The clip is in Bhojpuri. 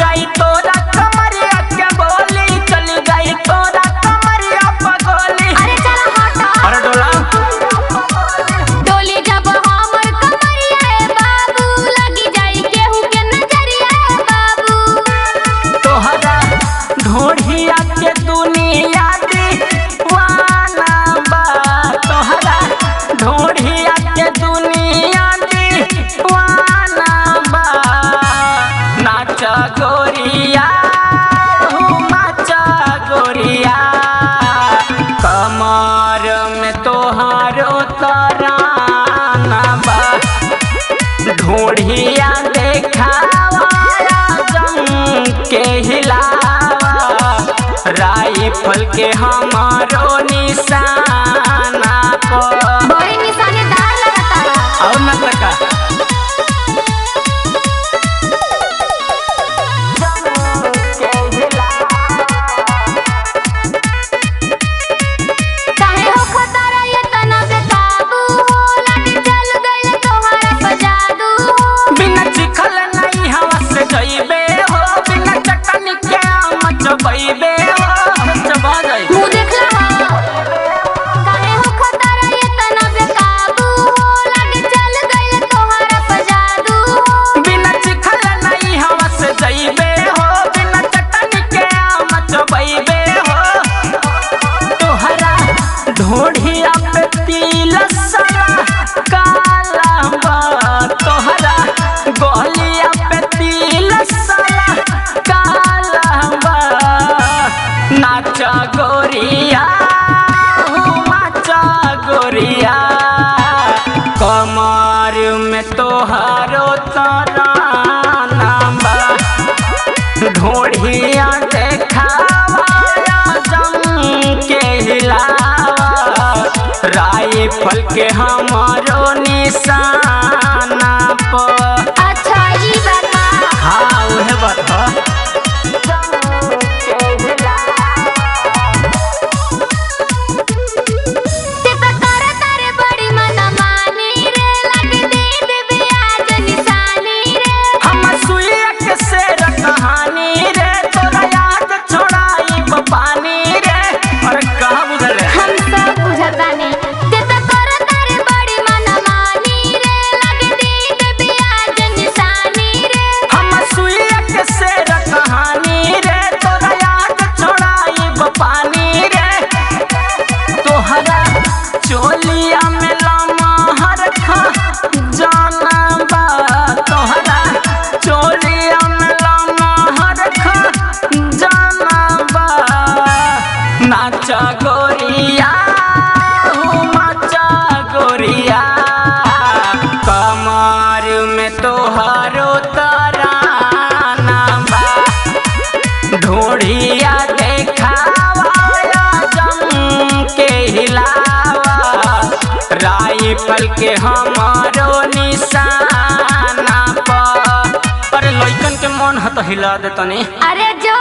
गई तोरा कमरिया के बोली, चल गई तोरा कमरिया पगोली। अरे चल हटा, अरे डोला डोली जब हमर कमरिया ए बाबू, लगी जाई केहू के नजरिया ए बाबू। तोहरा ढोढ़िया के दुनिया दीवाना बा, तोहरा ढोढ़िया के दुनिया दीवाना बा। नाच गोरिया हो नाच गोरिया, कमर में तोहारो तराना बा। ढोढ़िया देखावा जम के हिलावा, राइफल के हमारो निशाना पर। बड़ी निशानेदार लगता है। और न तका काहे हो खतरा ये तना बेकाबू हो, लगी चल गइल तोहरा पे जादू हो। बिना चिखल नहीं हवा से जइबे हो, बिना चटनी के मचबइबे हो, चबा जाई। मुँह देखला हो, काहे हो खतरा ये तना बेकाबू हो, लगी चल गइल तोहरा पे जादू हो। बिना चिखल नहीं हवा से जइबे हो, बिना चटनी के मचबइबे हो। तोहरा ढोढ़िया पे तिल सला काला बा, तोहरा गोलिया पे तिल सला काला बा। नाच गोरिया हो नाच गोरिया, कमर में तोहारो तराना बा। ढोढ़िया देखावा जम के हिलावा, राइफल के हमारो निशाना पर। अच्छा ई बात बा। हाँ उहे बात ह। ते तो तारे तारे बड़ी मनमानी रे, लगी दे देबे आज निशानी रे। हम सुइया के शेर कहानी रे, तोरा याद छोड़ाई पानी रे। अरे कहाँ बुझल रे? हम सब बुझतानी, ते तो तारे तारे बड़ी मनमानी रे, लगी दे देबे आज निशानी रे। हम सुइया के शेर कहानी रे, तोरा याद छोड़ाई पानी रे। तोहरा चोलिया में लमहर खा जाना बा, तोहरा चोलिया में लमहर खा जाना बा। नाच गोरिया हो नाच गोरिया, कमर में तोहारो तराना बा। ढोढ़िया देखावा जम के हिलावा, राइफल के हमारो निशाना पर। अरे लइकन के मन ह त हिला दे तनी। अरे जो